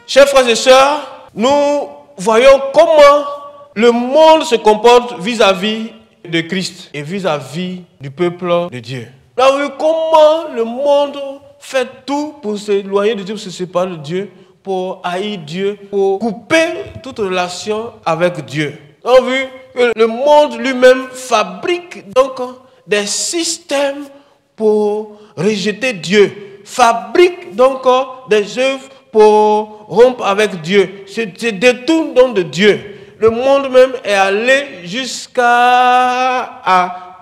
Chers frères et sœurs, nous voyons comment le monde se comporte vis-à-vis de Christ et vis-à-vis du peuple de Dieu. Nous avons vu comment le monde fait tout pour s'éloigner de Dieu, pour se séparer de Dieu, pour haïr Dieu, pour couper toute relation avec Dieu. Nous avons vu que le monde lui-même fabrique donc des systèmes pour rejeter Dieu, fabrique donc des œuvres pour rompre avec Dieu, se détourne donc de Dieu. Le monde même est allé jusqu'à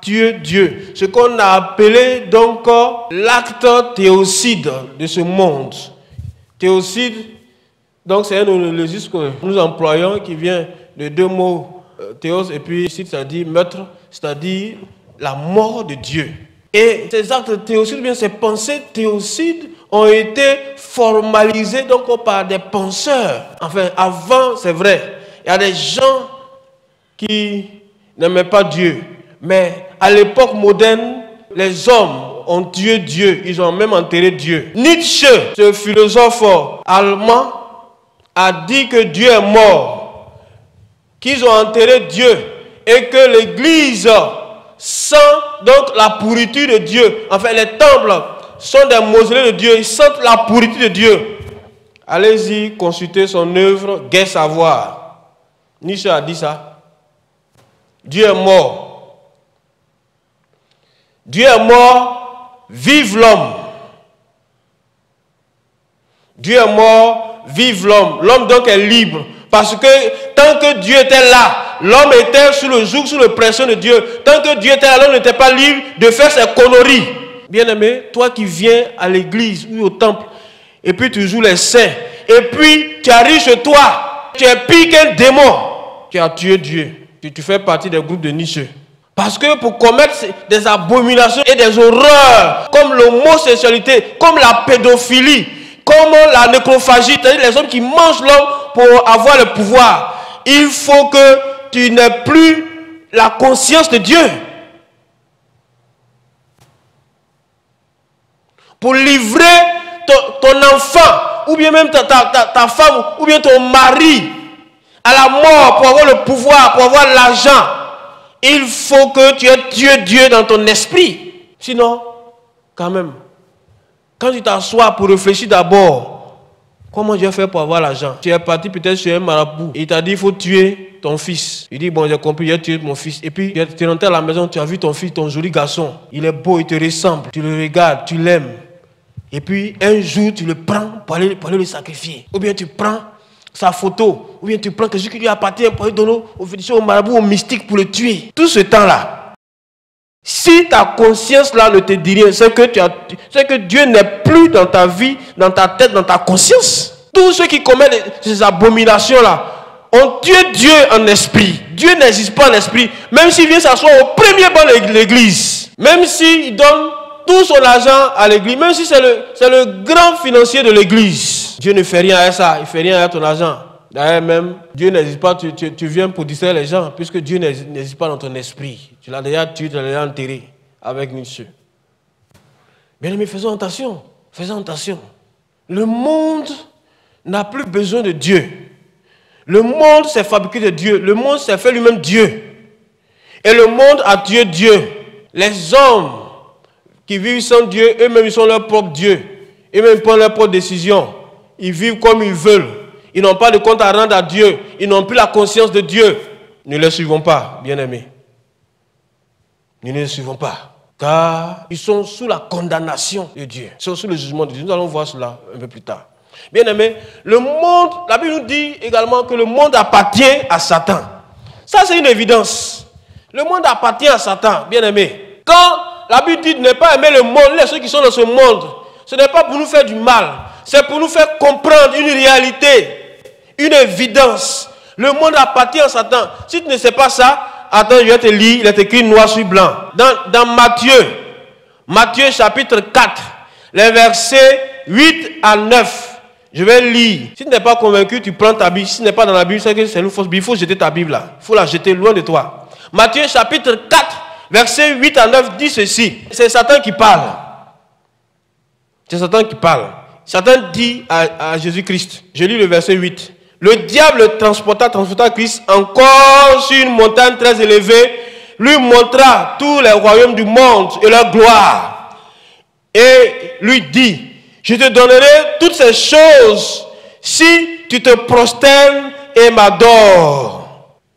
tuer Dieu. Ce qu'on a appelé donc l'acte théocide de ce monde. Théocide, donc c'est un néologisme que nous employons qui vient de deux mots, théos et puis cide, c'est-à-dire meurtre, c'est-à-dire la mort de Dieu. Et ces actes théocides, bien ces pensées théocides ont été formalisés donc par des penseurs. Enfin, avant, c'est vrai, il y a des gens qui n'aimaient pas Dieu. Mais à l'époque moderne, les hommes ont tué Dieu. Ils ont même enterré Dieu. Nietzsche, ce philosophe allemand, a dit que Dieu est mort, qu'ils ont enterré Dieu et que l'Église sent donc la pourriture de Dieu. Enfin, les temples sont des mausolées de Dieu. Ils sentent la pourriture de Dieu. Allez-y, consultez son œuvre, Gai Savoir. Nietzsche a dit ça. Dieu est mort. Dieu est mort, vive l'homme. Dieu est mort, vive l'homme. L'homme donc est libre. Parce que tant que Dieu était là, l'homme était sous le joug, sous la pression de Dieu. Tant que Dieu était là, l'homme n'était pas libre de faire ses conneries. Bien-aimé, toi qui viens à l'église ou au temple, et puis tu joues les saints, et puis tu arrives chez toi, tu es pire qu'un démon, tu as tué Dieu. Tu fais partie des groupes de Nietzsche. Parce que pour commettre des abominations et des horreurs, comme l'homosexualité, comme la pédophilie, comme la nécrophagie, c'est-à-dire les hommes qui mangent l'homme pour avoir le pouvoir, il faut que tu n'aies plus la conscience de Dieu. Pour livrer ton enfant, ou bien même ta femme, ou bien ton mari, à la mort pour avoir le pouvoir, pour avoir l'argent, il faut que tu aies tué Dieu dans ton esprit. Sinon, quand même, quand tu t'assois pour réfléchir d'abord, comment je vais faire pour avoir l'argent? Tu es parti peut-être chez un marabout, il t'a dit il faut tuer ton fils. Il dit bon, j'ai compris, j'ai tué mon fils. Et puis tu es rentré à la maison, tu as vu ton fils, ton joli garçon. Il est beau, il te ressemble, tu le regardes, tu l'aimes. Et puis un jour tu le prends pour aller le sacrifier. Ou bien tu prends sa photo, ou bien tu prends quelque chose qui lui appartient pour le donner au féticheur, au marabout, au mystique pour le tuer. Tout ce temps-là, si ta conscience là ne te dit rien, c'est que Dieu n'est plus dans ta vie, dans ta tête, dans ta conscience. Tous ceux qui commettent ces abominations-là ont tué Dieu en esprit. Dieu n'existe pas en esprit, même s'il vient s'asseoir au premier banc de l'église, même s'il donne tout son argent à l'église, même si c'est le grand financier de l'église. Dieu ne fait rien à ça, il ne fait rien à ton argent. D'ailleurs même, Dieu n'existe pas, tu viens pour distraire les gens, puisque Dieu n'existe pas dans ton esprit. Tu l'as déjà tué, tu l'as déjà enterré avec Nietzsche. Bien aimé, faisons attention, faisons attention. Le monde n'a plus besoin de Dieu. Le monde s'est fabriqué de Dieu, le monde s'est fait lui-même Dieu. Et le monde a tué Dieu. Les hommes qui vivent sans Dieu, eux-mêmes ils sont leur propre Dieu. Ils même prennent leurs propres décisions. Ils vivent comme ils veulent. Ils n'ont pas de compte à rendre à Dieu. Ils n'ont plus la conscience de Dieu. Ne les suivons pas, bien-aimés. Ne les suivons pas. Car ils sont sous la condamnation de Dieu. Ils sont sous le jugement de Dieu. Nous allons voir cela un peu plus tard. Bien-aimés, le monde, la Bible nous dit également que le monde appartient à Satan. Ça, c'est une évidence. Le monde appartient à Satan, bien-aimés. Quand la Bible dit de ne pas aimer le monde, ceux qui sont dans ce monde, ce n'est pas pour nous faire du mal. C'est pour nous faire comprendre une réalité, une évidence. Le monde appartient à Satan. Si tu ne sais pas ça, attends, je vais te lire, il est écrit noir sur blanc. Dans Matthieu chapitre 4, les versets 8 à 9. Je vais lire. Si tu n'es pas convaincu, tu prends ta Bible. Si ce n'est pas dans la Bible, c'est que c'est une fausse Bible. Il faut jeter ta Bible là. Il faut la jeter loin de toi. Matthieu chapitre 4, versets 8 à 9 dit ceci. C'est Satan qui parle. C'est Satan qui parle. Satan dit à Jésus-Christ, je lis le verset 8. Le diable transporta Christ encore sur une montagne très élevée, lui montra tous les royaumes du monde et leur gloire. Et lui dit, je te donnerai toutes ces choses si tu te prosternes et m'adores.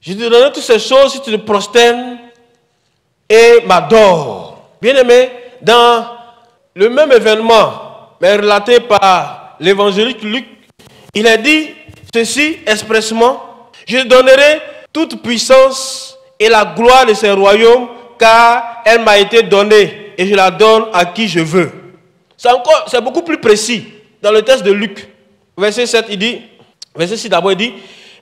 Je te donnerai toutes ces choses si tu te prosternes et m'adores. Bien-aimé, dans le même événement, mais relaté par l'évangéliste Luc, il a dit ceci expressement, je te donnerai toute puissance et la gloire de ces royaumes, car elle m'a été donnée et je la donne à qui je veux. C'est beaucoup plus précis dans le texte de Luc. Verset 7, il dit, verset 6 d'abord, il dit,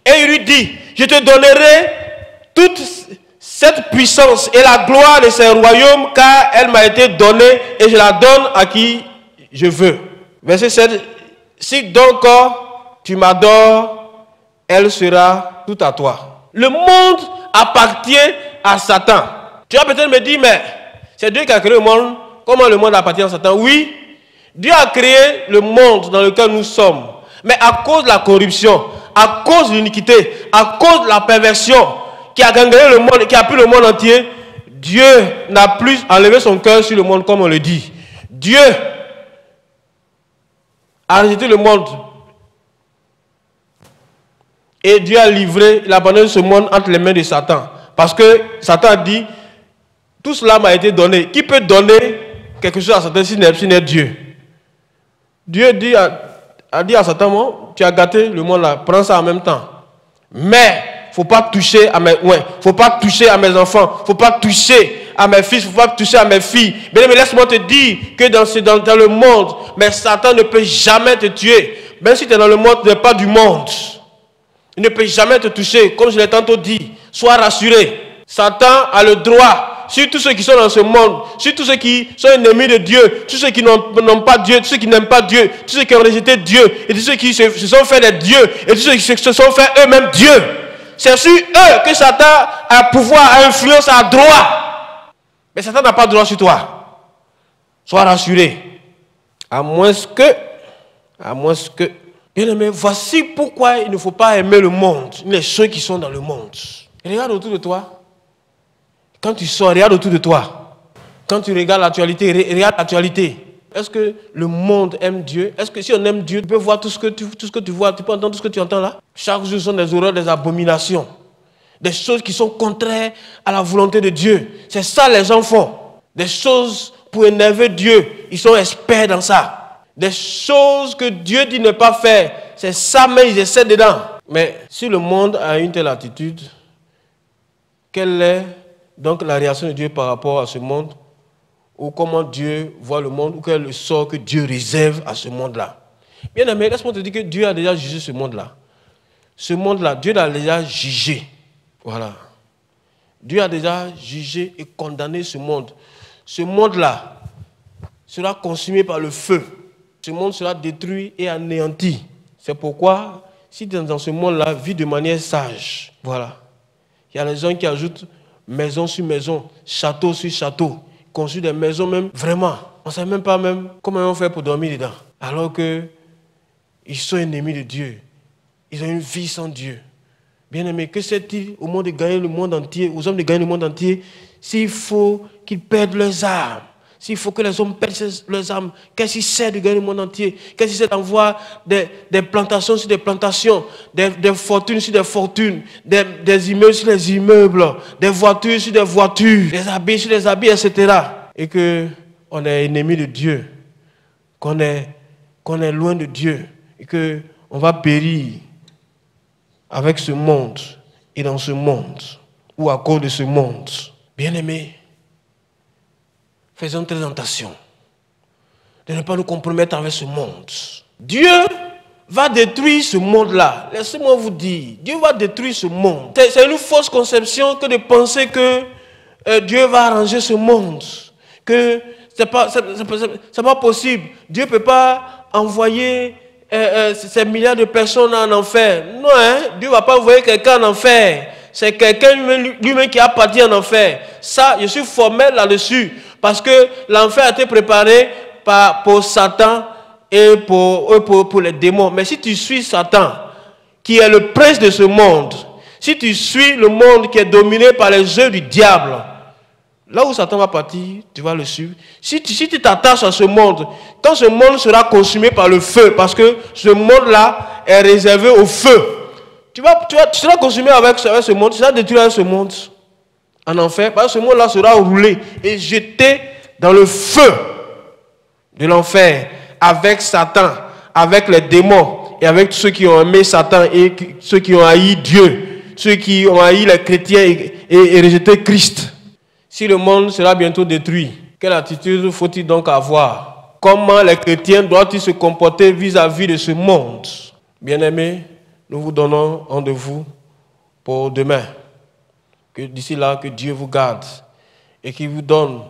et il lui dit, je te donnerai toute cette puissance et la gloire de ces royaumes, car elle m'a été donnée et je la donne à qui je veux. Verset 7, si donc tu m'adores, elle sera tout à toi. Le monde appartient à Satan. Tu vas peut-être me dire, mais c'est Dieu qui a créé le monde. Comment le monde appartient à Satan? Oui, Dieu a créé le monde dans lequel nous sommes. Mais à cause de la corruption, à cause de l'iniquité, à cause de la perversion qui a gangréné le monde, qui a pris le monde entier, Dieu n'a plus enlevé son cœur sur le monde comme on le dit. Dieu a rejeté le monde. Et Dieu a livré, il a abandonné ce monde entre les mains de Satan. Parce que Satan a dit, tout cela m'a été donné. Qui peut donner quelque chose à Satan si ce n'est Dieu? Dieu a dit à Satan, bon, tu as gâté le monde là, prends ça en même temps. Mais, il ne faut pas toucher à mes faut pas toucher à mes enfants, il ne faut pas toucher à mes fils, il ne faut pas toucher à mes filles. Mais laisse-moi te dire que dans le monde, mais Satan ne peut jamais te tuer. Même si tu es dans le monde, tu n'es pas du monde. Il ne peut jamais te toucher, comme je l'ai tantôt dit. Sois rassuré. Satan a le droit sur tous ceux qui sont dans ce monde, sur tous ceux qui sont ennemis de Dieu, tous ceux qui n'ont pas Dieu, tous ceux qui n'aiment pas Dieu, tous ceux qui ont rejeté Dieu, et tous ceux qui se sont fait des dieux, et tous ceux qui se sont fait eux-mêmes Dieu. C'est sur eux que Satan a pouvoir, a influence, a droit. Mais Satan n'a pas droit sur toi. Sois rassuré. À moins que, bien aimé, voici pourquoi il ne faut pas aimer le monde, les ceux qui sont dans le monde. Regarde autour de toi. Quand tu sors, regarde autour de toi. Quand tu regardes l'actualité, regarde l'actualité. Est-ce que le monde aime Dieu? Est-ce que si on aime Dieu, tu peux voir tout ce que tu vois, tu peux entendre tout ce que tu entends là? Chaque jour, ce sont des horreurs, des abominations. Des choses qui sont contraires à la volonté de Dieu. C'est ça les gens font. Des choses pour énerver Dieu. Ils sont experts dans ça. Des choses que Dieu dit ne pas faire. C'est ça, mais ils essaient dedans. Mais si le monde a une telle attitude, quelle est donc la réaction de Dieu par rapport à ce monde, ou comment Dieu voit le monde, ou quel est le sort que Dieu réserve à ce monde-là? Bien aimé, laisse-moi te dire que Dieu a déjà jugé ce monde-là. Ce monde-là, Dieu l'a déjà jugé. Voilà. Dieu a déjà jugé et condamné ce monde. Ce monde-là sera consumé par le feu. Ce monde sera détruit et anéanti. C'est pourquoi, si tu es dans ce monde-là, vis de manière sage. Voilà. Il y a des gens qui ajoutent maison sur maison, château sur château, construisent des maisons même, vraiment. On ne sait même pas même comment on fait pour dormir dedans. Alors qu'ils sont ennemis de Dieu. Ils ont une vie sans Dieu. Bien aimé, que c'est-il au monde de gagner le monde entier, aux hommes de gagner le monde entier, s'il faut qu'ils perdent leurs âmes? S'il faut que les hommes perdent leurs âmes, qu'est-ce qui sert de gagner le monde entier? Qu'est-ce qui sert d'avoir des plantations sur des plantations, des fortunes sur des fortunes, des immeubles sur des immeubles, des voitures sur des voitures, des habits sur des habits, etc. Et qu'on est ennemi de Dieu, qu'on est loin de Dieu, et qu'on va périr avec ce monde et dans ce monde, ou à cause de ce monde. Bien-aimés, faisons très attention de ne pas nous compromettre avec ce monde. Dieu va détruire ce monde-là. Laissez-moi vous dire, Dieu va détruire ce monde. C'est une fausse conception que de penser que Dieu va arranger ce monde. Que c'est pas possible. Dieu ne peut pas envoyer ces milliards de personnes en enfer. Non, Dieu ne va pas envoyer quelqu'un en enfer. C'est quelqu'un lui-même qui a parti en enfer. Ça, je suis formel là-dessus. Parce que l'enfer a été préparé pour Satan et pour les démons. Mais si tu suis Satan, qui est le prince de ce monde, si tu suis le monde qui est dominé par les œuvres du diable, là où Satan va partir, tu vas le suivre. Si tu t'attaches à ce monde, quand ce monde sera consumé par le feu, parce que ce monde-là est réservé au feu, tu seras consumé avec ce monde, tu seras détruit avec ce monde en enfer, parce que ce monde-là sera roulé et jeté dans le feu de l'enfer avec Satan, avec les démons et avec ceux qui ont aimé Satan et ceux qui ont haï Dieu, ceux qui ont haï les chrétiens et rejeté Christ. Si le monde sera bientôt détruit, quelle attitude faut-il donc avoir? Comment les chrétiens doivent-ils se comporter vis-à-vis de ce monde? Bien-aimés, nous vous donnons rendez-vous pour demain. Que d'ici là, que Dieu vous garde et qu'il vous donne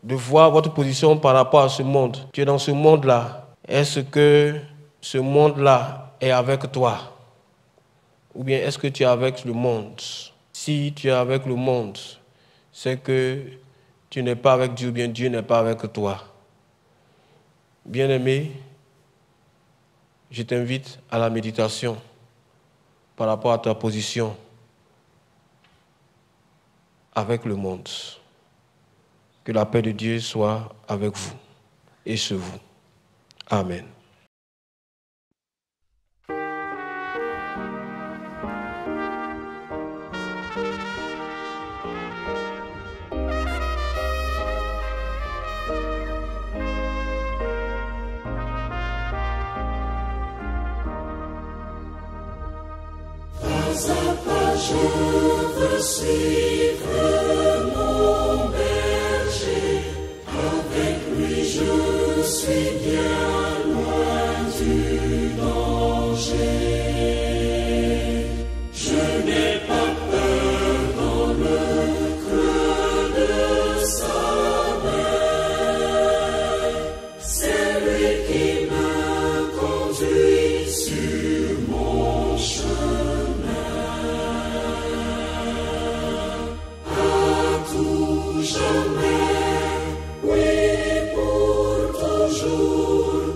de voir votre position par rapport à ce monde. Tu es dans ce monde-là. Est-ce que ce monde-là est avec toi? Ou bien est-ce que tu es avec le monde? Si tu es avec le monde, c'est que tu n'es pas avec Dieu, ou bien Dieu n'est pas avec toi. Bien-aimé, je t'invite à la méditation par rapport à ta position avec le monde. Que la paix de Dieu soit avec vous et sur vous. Amen. Pas à pas je veux suivre mon berger, avec lui je suis bien loin du danger. Je n'ai pas peur dans le creux de sa main, c'est lui qui me conduit sur mon chemin. Jamais, oui, pour toujours.